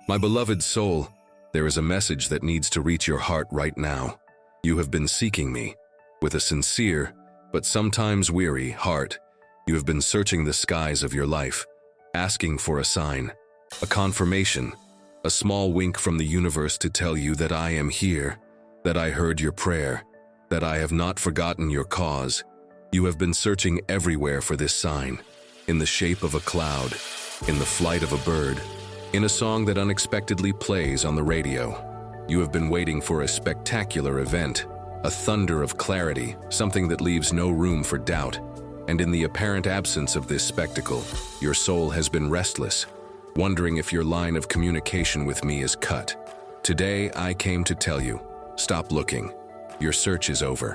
My beloved soul, there is a message that needs to reach your heart right now. You have been seeking me. With a sincere, but sometimes weary heart, you have been searching the skies of your life, asking for a sign, a confirmation, a small wink from the universe to tell you that I am here, that I heard your prayer, that I have not forgotten your cause. You have been searching everywhere for this sign, in the shape of a cloud, in the flight of a bird, in a song that unexpectedly plays on the radio. You have been waiting for a spectacular event, a thunder of clarity, something that leaves no room for doubt. And in the apparent absence of this spectacle, your soul has been restless, wondering if your line of communication with me is cut. Today, I came to tell you, stop looking. Your search is over.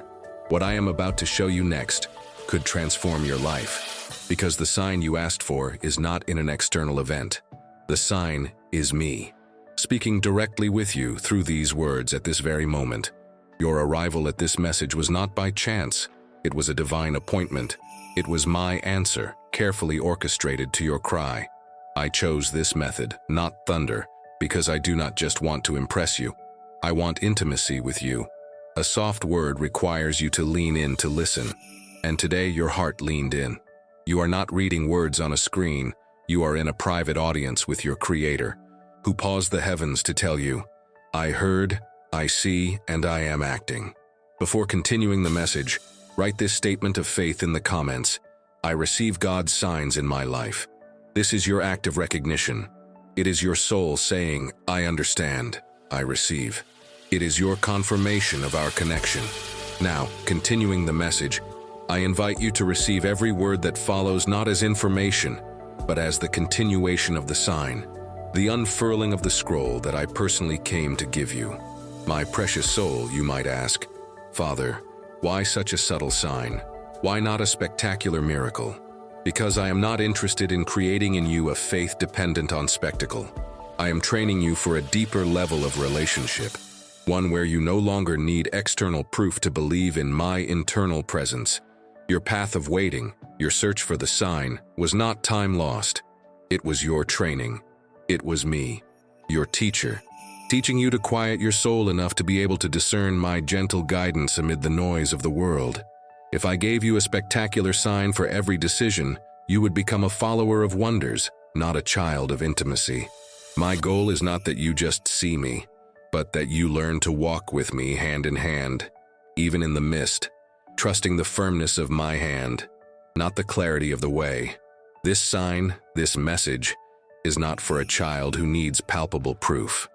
What I am about to show you next could transform your life, because the sign you asked for is not in an external event. The sign is me, speaking directly with you through these words at this very moment. Your arrival at this message was not by chance. It was a divine appointment. It was my answer, carefully orchestrated to your cry. I chose this method, not thunder, because I do not just want to impress you. I want intimacy with you. A soft word requires you to lean in to listen. And today your heart leaned in. You are not reading words on a screen. You are in a private audience with your Creator, who paused the heavens to tell you, I heard, I see, and I am acting. Before continuing the message, write this statement of faith in the comments. I receive God's signs in my life. This is your act of recognition. It is your soul saying, I understand, I receive. It is your confirmation of our connection. Now, continuing the message, I invite you to receive every word that follows not as information, but as the continuation of the sign, the unfurling of the scroll that I personally came to give you. My precious soul, you might ask, Father, why such a subtle sign? Why not a spectacular miracle? Because I am not interested in creating in you a faith dependent on spectacle. I am training you for a deeper level of relationship, one where you no longer need external proof to believe in my internal presence. Your path of waiting, your search for the sign, was not time lost. It was your training. It was me, your teacher, teaching you to quiet your soul enough to be able to discern my gentle guidance amid the noise of the world. If I gave you a spectacular sign for every decision, you would become a follower of wonders, not a child of intimacy. My goal is not that you just see me, but that you learn to walk with me hand in hand, even in the mist, trusting the firmness of my hand, not the clarity of the way. This sign, this message, is not for a child who needs palpable proof.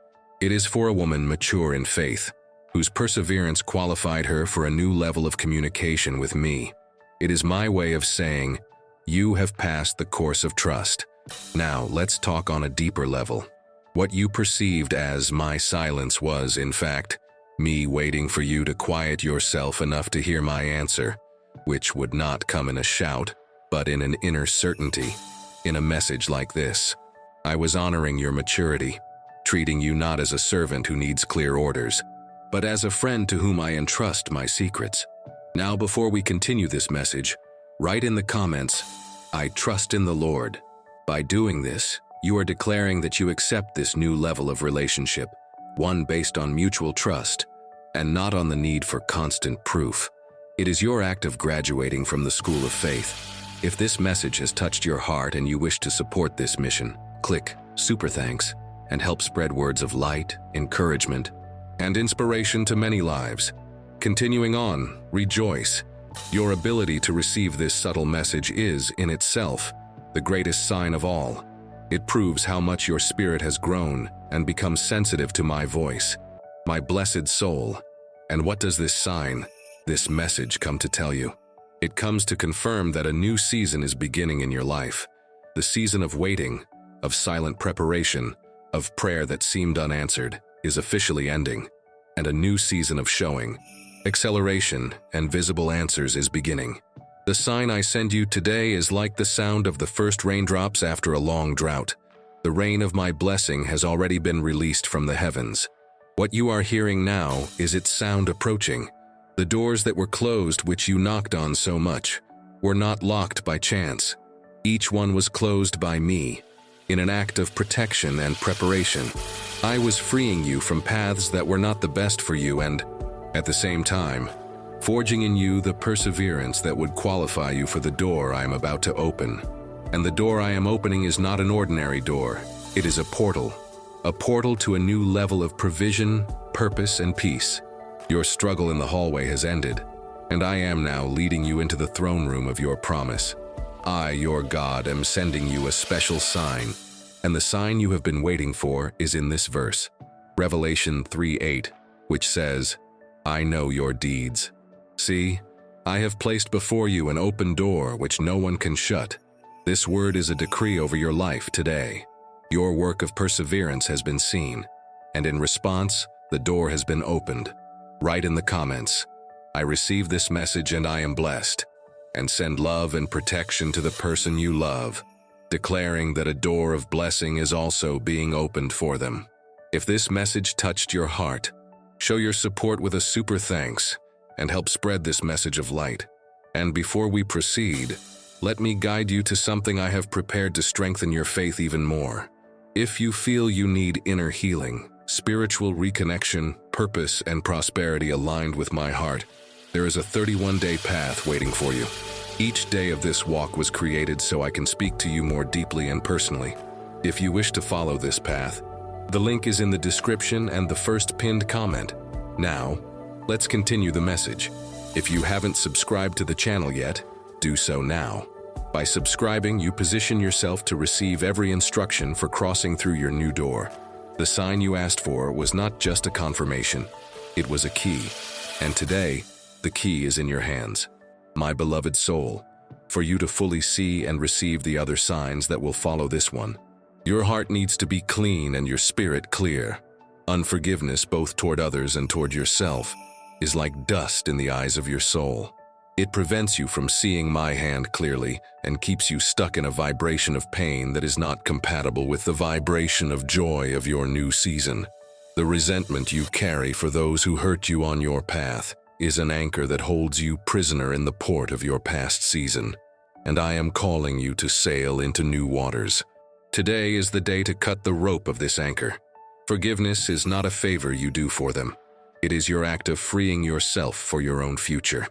It is for a woman mature in faith, whose perseverance qualified her for a new level of communication with me. It is my way of saying, you have passed the course of trust. Now, let's talk on a deeper level. What you perceived as my silence was, in fact, me waiting for you to quiet yourself enough to hear my answer, which would not come in a shout, but in an inner certainty. In a message like this, I was honoring your maturity, treating you not as a servant who needs clear orders, but as a friend to whom I entrust my secrets. Now, before we continue this message, write in the comments, I trust in the Lord. By doing this, you are declaring that you accept this new level of relationship, one based on mutual trust, and not on the need for constant proof. It is your act of graduating from the school of faith. If this message has touched your heart and you wish to support this mission, click Super Thanks and help spread words of light, encouragement, and inspiration to many lives. Continuing on, rejoice. Your ability to receive this subtle message is, in itself, the greatest sign of all. It proves how much your spirit has grown and become sensitive to my voice, my blessed soul. And what does this sign, this message come to tell you? It comes to confirm that a new season is beginning in your life. The season of waiting, of silent preparation, of prayer that seemed unanswered, is officially ending, and a new season of showing, acceleration, and visible answers is beginning. The sign I send you today is like the sound of the first raindrops after a long drought. The rain of my blessing has already been released from the heavens. What you are hearing now is its sound approaching. The doors that were closed, which you knocked on so much, were not locked by chance. Each one was closed by me. In an act of protection and preparation, I was freeing you from paths that were not the best for you and, at the same time, forging in you the perseverance that would qualify you for the door I am about to open. And the door I am opening is not an ordinary door. It is a portal to a new level of provision, purpose, and peace. Your struggle in the hallway has ended, and I am now leading you into the throne room of your promise. I, your God, am sending you a special sign, and the sign you have been waiting for is in this verse, Revelation 3:8, which says, I know your deeds. See, I have placed before you an open door which no one can shut. This word is a decree over your life today. Your work of perseverance has been seen, and in response, the door has been opened. Write in the comments, I receive this message and I am blessed, and send love and protection to the person you love, declaring that a door of blessing is also being opened for them. If this message touched your heart, show your support with a super thanks and help spread this message of light. And before we proceed, let me guide you to something I have prepared to strengthen your faith even more. If you feel you need inner healing, spiritual reconnection, purpose, and prosperity aligned with my heart, there is a 31-day path waiting for you. Each day of this walk was created so I can speak to you more deeply and personally. If you wish to follow this path, the link is in the description and the first pinned comment. Now, let's continue the message. If you haven't subscribed to the channel yet, do so now. By subscribing, you position yourself to receive every instruction for crossing through your new door. The sign you asked for was not just a confirmation, it was a key. And today, the key is in your hands, my beloved soul, for you to fully see and receive the other signs that will follow this one. Your heart needs to be clean and your spirit clear. Unforgiveness, both toward others and toward yourself, is like dust in the eyes of your soul. It prevents you from seeing my hand clearly and keeps you stuck in a vibration of pain that is not compatible with the vibration of joy of your new season. The resentment you carry for those who hurt you on your path is an anchor that holds you prisoner in the port of your past season, and I am calling you to sail into new waters. Today is the day to cut the rope of this anchor. Forgiveness is not a favor you do for them. It is your act of freeing yourself for your own future.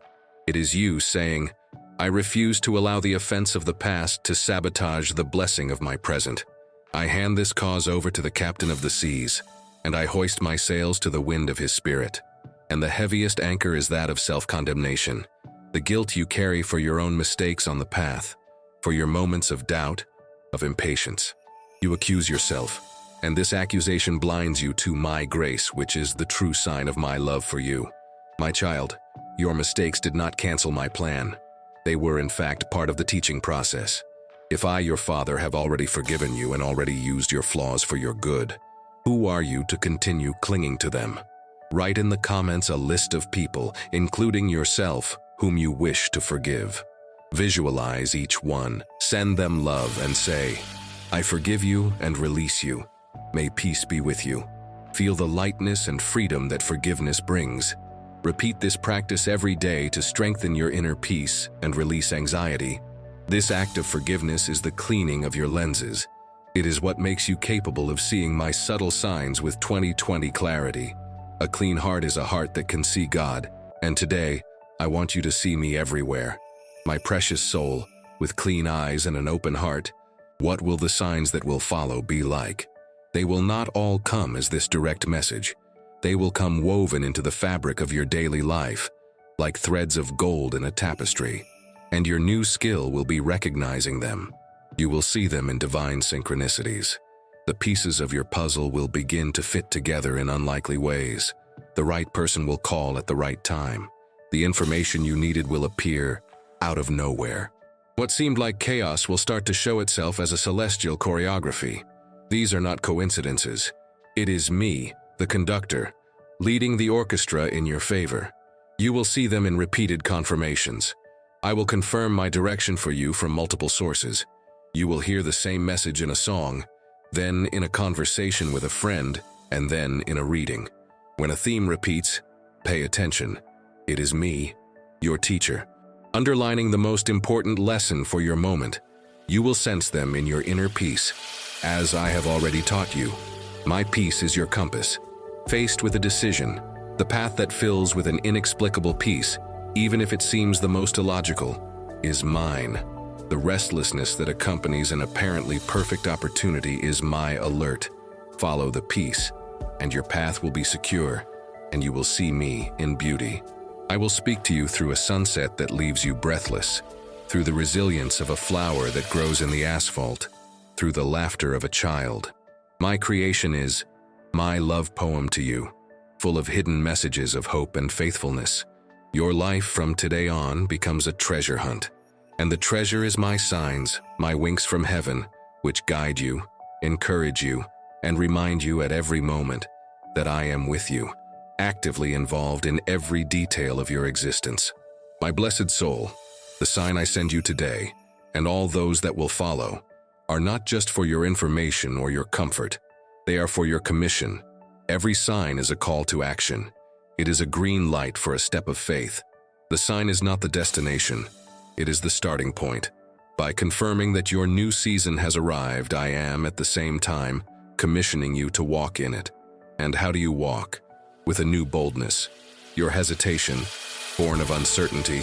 It is you saying, I refuse to allow the offense of the past to sabotage the blessing of my present. I hand this cause over to the captain of the seas, and I hoist my sails to the wind of his spirit. And the heaviest anchor is that of self-condemnation, the guilt you carry for your own mistakes on the path, for your moments of doubt, of impatience. You accuse yourself, and this accusation blinds you to my grace, which is the true sign of my love for you. My child, your mistakes did not cancel my plan. They were in fact part of the teaching process. If I, your father, have already forgiven you and already used your flaws for your good, who are you to continue clinging to them? Write in the comments a list of people, including yourself, whom you wish to forgive. Visualize each one, send them love and say, I forgive you and release you. May peace be with you. Feel the lightness and freedom that forgiveness brings. Repeat this practice every day to strengthen your inner peace and release anxiety. This act of forgiveness is the cleaning of your lenses. It is what makes you capable of seeing my subtle signs with 20/20 clarity. A clean heart is a heart that can see God, and today, I want you to see me everywhere. My precious soul, with clean eyes and an open heart, what will the signs that will follow be like? They will not all come as this direct message. They will come woven into the fabric of your daily life, like threads of gold in a tapestry, and your new skill will be recognizing them. You will see them in divine synchronicities. The pieces of your puzzle will begin to fit together in unlikely ways. The right person will call at the right time. The information you needed will appear out of nowhere. What seemed like chaos will start to show itself as a celestial choreography. These are not coincidences. It is me, the conductor, leading the orchestra in your favor. You will see them in repeated confirmations. I will confirm my direction for you from multiple sources. You will hear the same message in a song, then in a conversation with a friend, and then in a reading. When a theme repeats, pay attention. It is me, your teacher, underlining the most important lesson for your moment. You will sense them in your inner peace. as I have already taught you. My peace is your compass. Faced with a decision, the path that fills with an inexplicable peace, even if it seems the most illogical, is mine. The restlessness that accompanies an apparently perfect opportunity is my alert. Follow the peace, and your path will be secure, and you will see me in beauty. I will speak to you through a sunset that leaves you breathless, through the resilience of a flower that grows in the asphalt, through the laughter of a child. My creation is my love poem to you, full of hidden messages of hope and faithfulness. Your life from today on becomes a treasure hunt, and the treasure is my signs, my winks from heaven, which guide you, encourage you, and remind you at every moment that I am with you, actively involved in every detail of your existence. My blessed soul, the sign I send you today, and all those that will follow, are not just for your information or your comfort. They are for your commission. Every sign is a call to action. It is a green light for a step of faith. The sign is not the destination. It is the starting point. By confirming that your new season has arrived, I am, at the same time, commissioning you to walk in it. And how do you walk? With a new boldness. Your hesitation, born of uncertainty,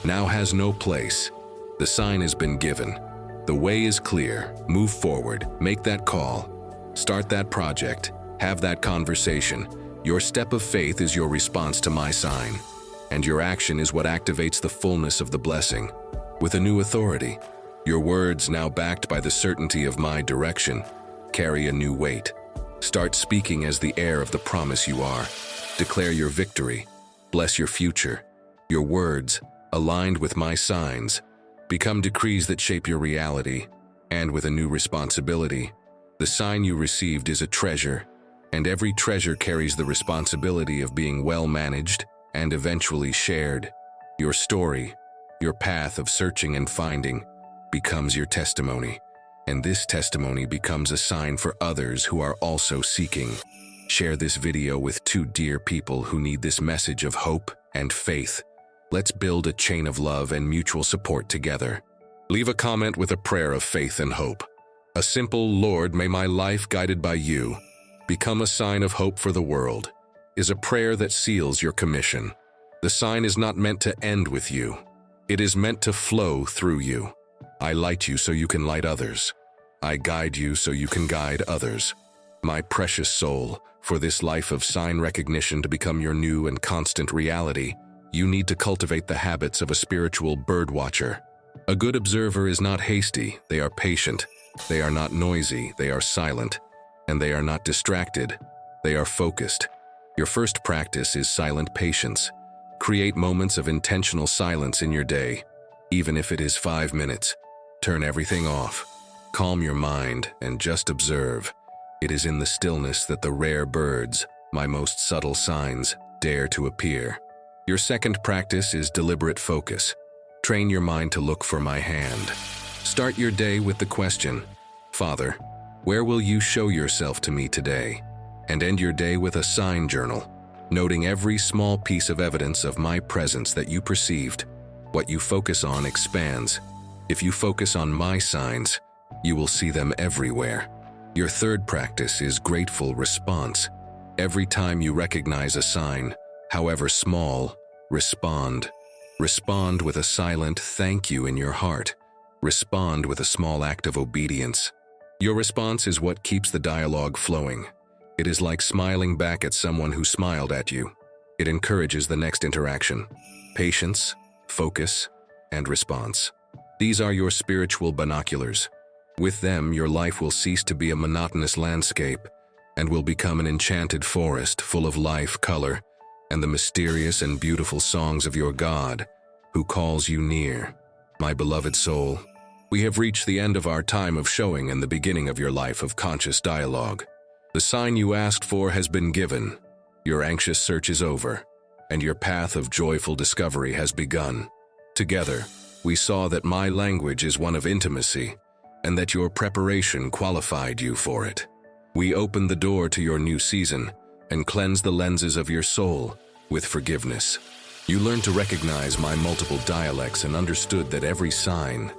now has no place. The sign has been given. The way is clear. Move forward. Make that call. Start that project. Have that conversation. Your step of faith is your response to my sign, and your action is what activates the fullness of the blessing. With a new authority, your words, now backed by the certainty of my direction, carry a new weight. Start speaking as the heir of the promise you are. Declare your victory. Bless your future. Your words, aligned with my signs, become decrees that shape your reality. And with a new responsibility, the sign you received is a treasure, and every treasure carries the responsibility of being well managed and eventually shared. Your story, your path of searching and finding, becomes your testimony, and this testimony becomes a sign for others who are also seeking. Share this video with 2 dear people who need this message of hope and faith. Let's build a chain of love and mutual support together. Leave a comment with a prayer of faith and hope. A simple, Lord, may my life guided by you become a sign of hope for the world, is a prayer that seals your commission. The sign is not meant to end with you. It is meant to flow through you. I light you so you can light others. I guide you so you can guide others. My precious soul, for this life of sign recognition to become your new and constant reality, you need to cultivate the habits of a spiritual bird watcher. A good observer is not hasty, they are patient. They are not noisy, they are silent. And they are not distracted, they are focused. Your first practice is silent patience. Create moments of intentional silence in your day, even if it is 5 minutes. Turn everything off. Calm your mind and just observe. It is in the stillness that the rare birds, my most subtle signs, dare to appear. Your second practice is deliberate focus. Train your mind to look for my hand. Start your day with the question, Father, where will you show yourself to me today? And end your day with a sign journal, noting every small piece of evidence of my presence that you perceived. What you focus on expands. If you focus on my signs, you will see them everywhere. Your third practice is grateful response. Every time you recognize a sign, however small, respond. Respond with a silent thank you in your heart. Respond with a small act of obedience. Your response is what keeps the dialogue flowing. It is like smiling back at someone who smiled at you. It encourages the next interaction. Patience, focus, and response. These are your spiritual binoculars. With them, your life will cease to be a monotonous landscape and will become an enchanted forest full of life, color, and the mysterious and beautiful songs of your God, who calls you near. My beloved soul, we have reached the end of our time of showing and the beginning of your life of conscious dialogue. The sign you asked for has been given. Your anxious search is over, and your path of joyful discovery has begun. Together, we saw that my language is one of intimacy, and that your preparation qualified you for it. We opened the door to your new season and cleansed the lenses of your soul with forgiveness. You learned to recognize my multiple dialects and understood that every sign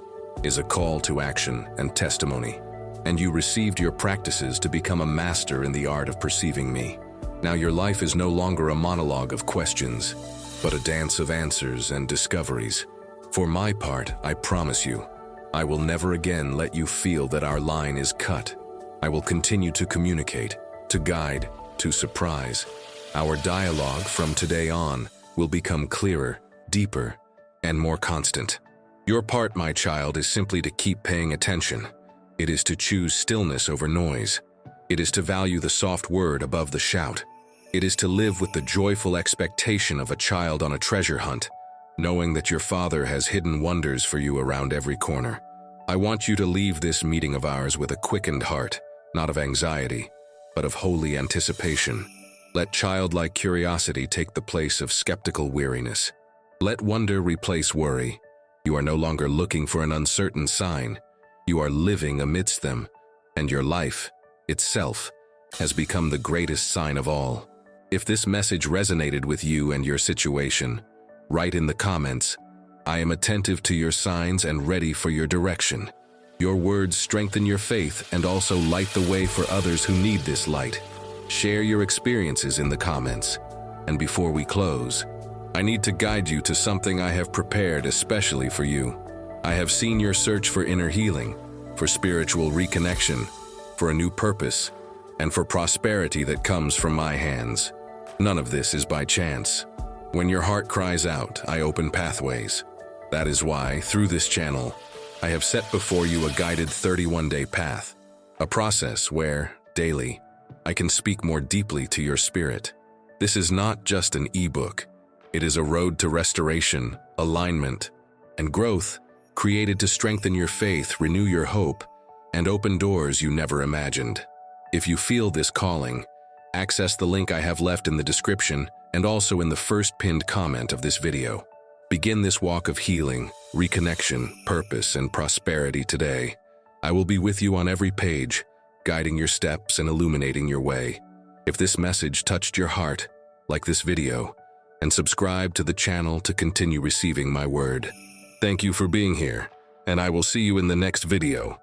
is a call to action and testimony. and you received your practices to become a master in the art of perceiving me. Now your life is no longer a monologue of questions, but a dance of answers and discoveries. For my part, I promise you, I will never again let you feel that our line is cut. I will continue to communicate, to guide, to surprise. Our dialogue from today on will become clearer, deeper, and more constant. Your part, my child, is simply to keep paying attention. It is to choose stillness over noise. It is to value the soft word above the shout. It is to live with the joyful expectation of a child on a treasure hunt, knowing that your Father has hidden wonders for you around every corner. I want you to leave this meeting of ours with a quickened heart, not of anxiety, but of holy anticipation. Let childlike curiosity take the place of skeptical weariness. Let wonder replace worry. You are no longer looking for an uncertain sign. You are living amidst them, and your life, itself, has become the greatest sign of all. If this message resonated with you and your situation, write in the comments, "I am attentive to your signs and ready for your direction." Your words strengthen your faith and also light the way for others who need this light. Share your experiences in the comments. And before we close, I need to guide you to something I have prepared especially for you. I have seen your search for inner healing, for spiritual reconnection, for a new purpose, and for prosperity that comes from my hands. None of this is by chance. When your heart cries out, I open pathways. That is why, through this channel, I have set before you a guided 31-day path, a process where, daily, I can speak more deeply to your spirit. This is not just an ebook. It is a road to restoration, alignment, and growth, created to strengthen your faith, renew your hope, and open doors you never imagined. If you feel this calling, access the link I have left in the description and also in the first pinned comment of this video. Begin this walk of healing, reconnection, purpose, and prosperity today. I will be with you on every page, guiding your steps and illuminating your way. If this message touched your heart, like this video, and subscribe to the channel to continue receiving my word. Thank you for being here, and I will see you in the next video.